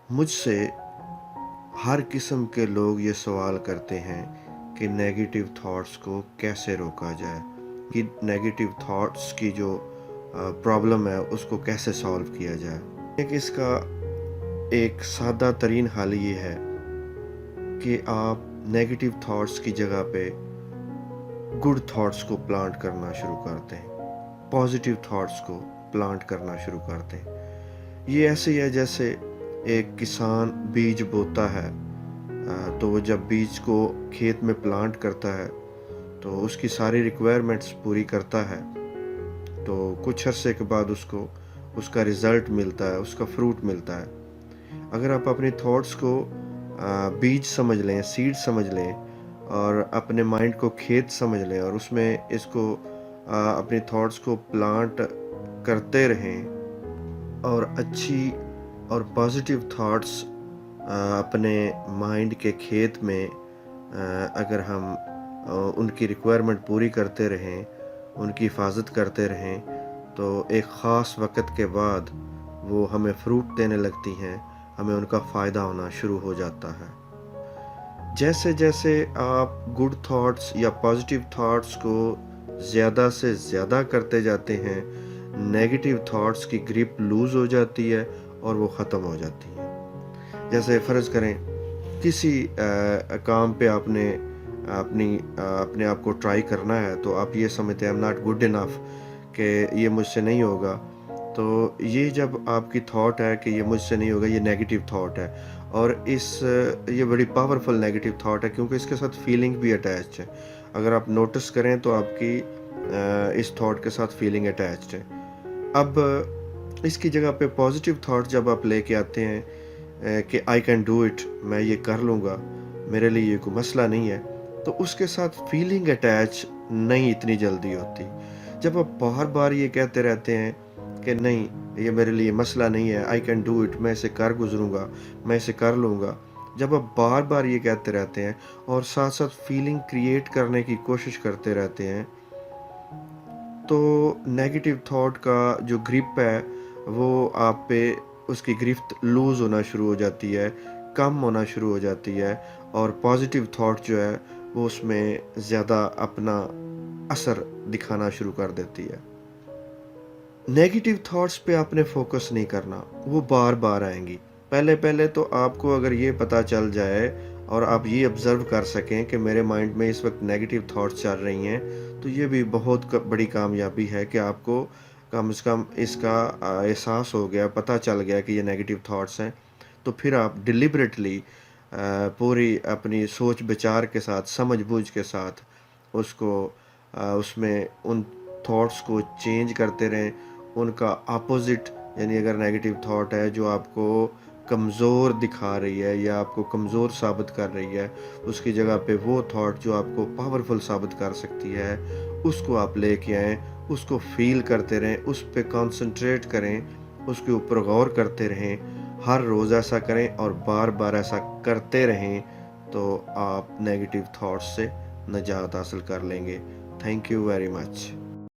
मुझसे हर किस्म के लोग ये सवाल करते हैं कि नेगेटिव थॉट्स को कैसे रोका जाए, कि नेगेटिव थॉट्स की जो प्रॉब्लम है उसको कैसे सॉल्व किया जाए। एक इसका एक सादा तरीन हल ये है कि आप नेगेटिव थॉट्स की जगह पे गुड थॉट्स को प्लांट करना शुरू करते हैं, पॉजिटिव थॉट्स को प्लांट करना शुरू करते हैं। ये ऐसे ही है जैसे एक किसान बीज बोता है, तो वो जब बीज को खेत में प्लांट करता है तो उसकी सारी रिक्वायरमेंट्स पूरी करता है, तो कुछ अरसे के बाद उसको उसका रिज़ल्ट मिलता है, उसका फ्रूट मिलता है। अगर आप अपने थॉट्स को बीज समझ लें, सीड समझ लें और अपने माइंड को खेत समझ लें और उसमें इसको अपने थॉट्स को प्लांट करते रहें और अच्छी और पॉजिटिव थॉट्स अपने माइंड के खेत में अगर हम उनकी रिक्वायरमेंट पूरी करते रहें, उनकी हिफाजत करते रहें, तो एक ख़ास वक़्त के बाद वो हमें फ्रूट देने लगती हैं, हमें उनका फ़ायदा होना शुरू हो जाता है। जैसे जैसे आप गुड थॉट्स या पॉजिटिव थॉट्स को ज़्यादा से ज़्यादा करते जाते हैं, नेगेटिव थॉट्स की ग्रिप लूज़ हो जाती है और वो ख़त्म हो जाती है। जैसे फ़र्ज़ करें किसी काम पे आपने अपने आप को ट्राई करना है, तो आप ये समझते हैं I am not good enough, कि ये मुझसे नहीं होगा। तो ये जब आपकी थॉट है कि ये मुझसे नहीं होगा, ये नेगेटिव थॉट है और ये बड़ी पावरफुल नेगेटिव थॉट है क्योंकि इसके साथ फीलिंग भी अटैच्ड है। अगर आप नोटिस करें तो आपकी इस थॉट के साथ फीलिंग अटैच्ड है। अब इसकी जगह पे पॉजिटिव थॉट जब आप लेके आते हैं कि आई कैन डू इट, मैं ये कर लूँगा, मेरे लिए ये कोई मसला नहीं है, तो उसके साथ फीलिंग अटैच नहीं इतनी जल्दी होती। जब आप बार बार ये कहते रहते हैं कि नहीं ये मेरे लिए मसला नहीं है, आई कैन डू इट, मैं इसे कर गुजरूँगा, मैं इसे कर लूँगा, जब आप बार बार ये कहते रहते हैं और साथ साथ फीलिंग क्रिएट करने की कोशिश करते रहते हैं, तो नेगेटिव थॉट का जो ग्रिप है वो आप पे उसकी गिरफ्त लूज़ होना शुरू हो जाती है, कम होना शुरू हो जाती है और पॉजिटिव थॉट जो है वो उसमें ज़्यादा अपना असर दिखाना शुरू कर देती है। नेगेटिव थॉट्स पे आपने फोकस नहीं करना, वो बार बार आएंगी। पहले पहले तो आपको अगर ये पता चल जाए और आप ये ऑब्ज़र्व कर सकें कि मेरे माइंड में इस वक्त नेगेटिव थॉट्स चल रही हैं, तो ये भी बहुत बड़ी कामयाबी है कि आपको कम से कम इसका एहसास हो गया, पता चल गया कि ये नेगेटिव थॉट्स हैं। तो फिर आप डिलिबरेटली पूरी अपनी सोच विचार के साथ, समझ बूझ के साथ उसको उसमें उन थॉट्स को चेंज करते रहें, उनका अपोज़िट, यानी अगर नेगेटिव थॉट है जो आपको कमज़ोर दिखा रही है या आपको कमज़ोर साबित कर रही है, उसकी जगह पे वो थॉट जो आपको पावरफुल साबित कर सकती है, उसको आप लेके आएँ, उसको फ़ील करते रहें, उस पे कॉन्संट्रेट करें, उसके ऊपर गौर करते रहें। हर रोज़ ऐसा करें और बार-बार ऐसा करते रहें, तो आप नेगेटिव थॉट्स से निजात हासिल कर लेंगे। Thank you very much.